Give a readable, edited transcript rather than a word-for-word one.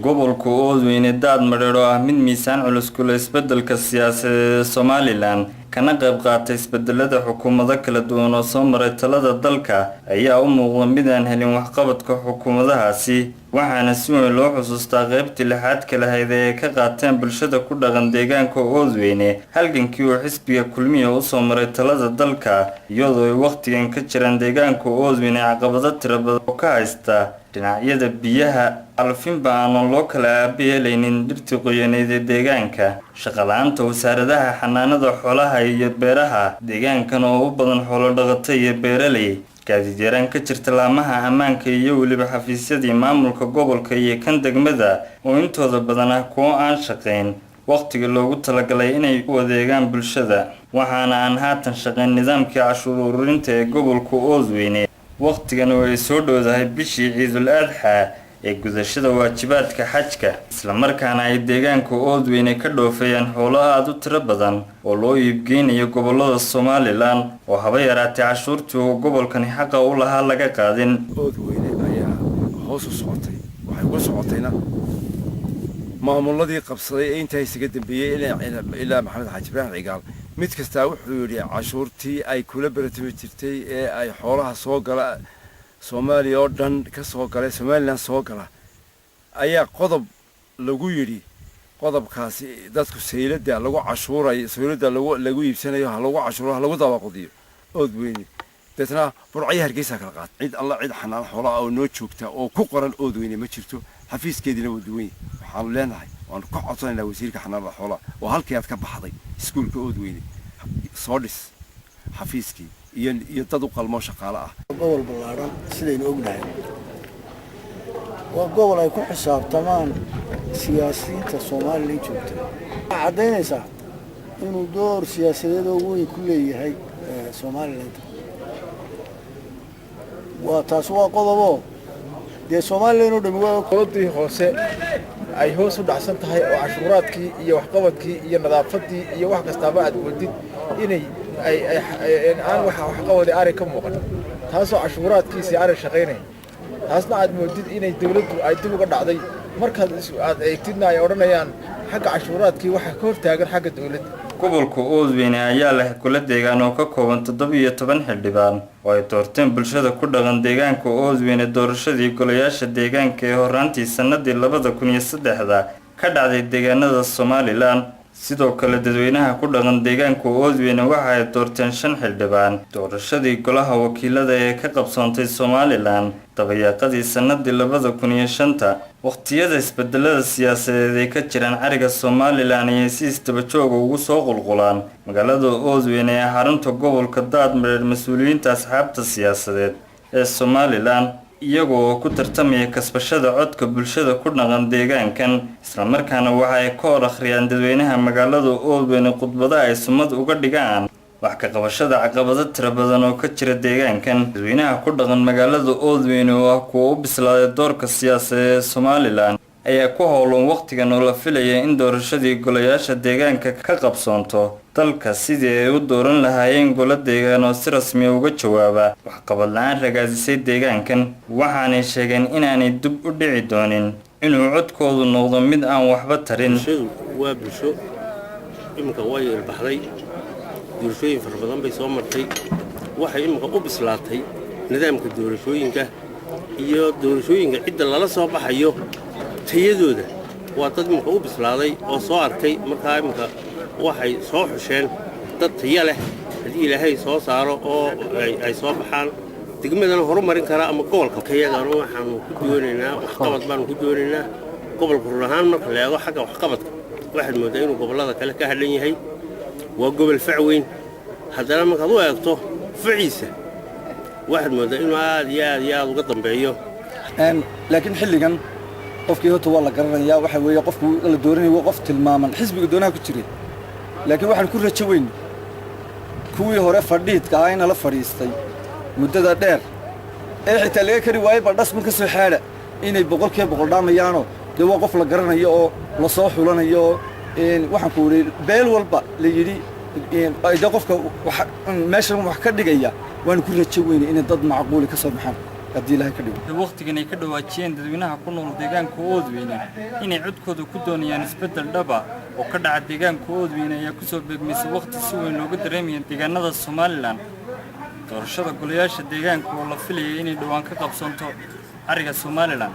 gobolka Oodweyne daad mareero ah mid miisaan culus ku leh isbeddelka siyaasadeed ee Somaliland kana qayb qaatay isbeddelada xukuumado kala duwan oo soo maray talada dalka ayaa u muuqda mid aan helin waxqabadka xukuumadahaasi waxaana si weyn loo xusuustaa qaybtii lixaad kala hay'ad ee ka qaateen bulshada ku dhaqan deegaanka Oodweyne halgankii uu xisbiga kulmiye u soo maray talada dalka iyadoo ay waqtigan ka jiraan deegaanka Oodweyne caqabado tiro badan oo ka haysta dhinacyada biyaha alfinba aan loo kala aabeelaynin dhirtii qoyaneed ee deegaanka shaqo la'aanta wasaaradaha xanaanada xoolaha iyo beeraha deegaankan oo u badan xoolo dhaqato iyo beeraley gaadiid yaraan ka jirta laamaha ammaanka iyo weliba xafiisyadii maamulka gobolka iyo kan degmada oo intooda badan ah kuwo aan shaqayn waqtiga loogu talagalay inay u adeegaan bulshada waxaana aan haatan shaqayn nidaamkii cashuur ururinta ee gobolka Oodweyne waqtigan oo ay soo dhowdahay bishii Ciidul Adha ee gudashada waajibaadka xajka isla markaana ay deegaanka Oodweyne ka dhoofayaan xoolo aad u tiro badan oo loo iibgeynayo gobolada Somaliland oo haba yaraatay cashuurtii oo gobolkan xaq u lahaa laga qaadin Oodweyne ayaa hoos u socotay waxay ku socotayna maamuladii qabsaday ee inta isaga dambeeyay ilaa Maxamed Xaaji Ibrahim Cigaal mid kasta wuxuu yiri cashuurtii ay kula baratay jirtay ee ay xoolaha soo gala Soomaaliya oo dhan ka soo galay Somaliland soo gala ayaa qodob lagu yiri qodobkaasi dadku seylada lagu cashuuray seylada lagu iibsanayo lagu cashuuro lagu dabaqdiyo Oodweyne dadna burcay Hargeysa kala qaad cid alla cid xanaan xoolaha oo noo joogta oo ku qoran Oodweyne ma jirto xafiiskeedina wuu duwan waxaan leenahay waan ku codsanaynaa wasiirka xanaanada xoolaha oo halkii aad ka baxday iskuulka Oodweyne soo dhis xafiiskii iyo dad u qalmo shaqaale ah gobol ballaaran sidaynu ognahay waa gobol ay ku xisaabtamaan siyaasiyiinta Soomaaliland joogta cadeynaysa inuu door siyaasadeed oo weyn ku leeyahay Soomaaliland waa taas waa qodobo dee Soomaaliland oo dhammaan qoladii hoose ay hoos u dhacsan tahay oo cashuuraadkii iyo waxqabadkii iyo nadaafadii iyo wax kastaba aad wadid inay aan waxqabadi ari ka muuqan taasoo cashuuraadkiisii ari shaqeynay taasna aad moodid inay dawladdu ay dib uga dhacday markaad aad eegtidna ay oranayaan xagga cashuuraadkii waxa ka hortaagan xagga dawladda gobolka Oodweyne ayaa leh kula deegaan oo ka kooban 17 xildhibaan oo ay doorteen bulshada ku dhaqan deegaanka Oodweyne doorashadii golayaasha deegaanka ee horaantii sanadii 2003 ka dhacday deegaanada Somaliland sidoo kale dadweynaha ku dhaqan deegaanka Oodweyne waxa ay doorteen 5 xildhibaan doorashadii golaha wakiilada ee ka qabsoontay Somaliland dabayaaqadii sanadii 2005 waqtiyada isbeddelada siyaasadeed ee ka jiraan cariga Somaliland iyo si istaba joog ugu soo qulqulaan magaalada Oodweyne ee xarunta gobolka Daadmareer mas'uuliyiinta asxaabta siyaasadeed ee Somaliland iyagoo ku tartamaya kasbashada codka bulshada ku dhaqan deegaankan isla markaana waxa ay ka hor akhriyaan dadweynaha magaalada Oodweyne khudbadaha ay sumad uga dhigaan wax ka qabashada caqabado tiro badan oo ka jira deegaankan dadweynaha ku dhaqan magaalada Oodweyne oo ah kuwa u bislaaday doorka siyaasadeed ee Somaliland ayaa ku howlan waqtigan oo la filayay in doorashadii golayaasha deegaanka ka qabsoonto dalka sidii ay u dooran lahaayeen golo deegaan oo si rasmi ah uga jawaaba waxqabad la'aan ragaadisay deegaankan waxaanay sheegeen inaanay dib u dhici doonin inuu codkoodu noqdo mid aan waxba tarin waa bulsho imka way ilbaxday doorashooyin fara badan bay soo martay waxay imka u bislaatay nidaamka doorashooyinka iyo doorashooyinka cidda lala soo baxayo tayadooda waa dad imka u bislaaday oo soo arkay markaa imka waxay soo xusheen dad tayo leh hadii Ilaahay soo saaro oo ay soo baxaan degmadana horumarin kara ama gobolka kayagana waxaan ku doonaynaa waxqabad baan ku doonaynaa gobolka ruuxaan marka la eego xagga waxqabadka waxaad moodaa inuu gobolada kale ka hadlan yahay waa gobol facweyn haddana markaad u eegto faciisa waxaad moodaa inuu aad uga dambeeyo laakiin xilligan qofkii hota waa la garanayaa waxa weeye qofku la dooranayo qof tilmaaman xisbiga doonaha ku jiray laakiin waxaan ku rajo weyn kuwii hore fadhiidka ah in la fariistay muddada dheer ee xitaa laga kari waayay baldhasman ka soo xaadha inay boqolkiiba dhaamayaano dee waa qof la garanayo oo la soo xulanayo waxaan ku yiri beel walba la yiri ayda qofka meeshan wax ka dhigaya waan ku rajo weyn in dad macquul ka soo baxaan haddii ilaahay ka dhigo. waqtigan ay ka dhawaajiyeen dadweynaha ku nool deegaanka Oodweyne inay codkooda ku doonayaan isbedel dhab ah oo ka dhaca deegaanka Oodweyne ayaa ku soo beegmaysa waqti si weyn looga dareemayo deegaanada Somaliland. doorashada golayaasha deegaanka oo la filayay inay dhawaan ka qabsanto ariga Somaliland.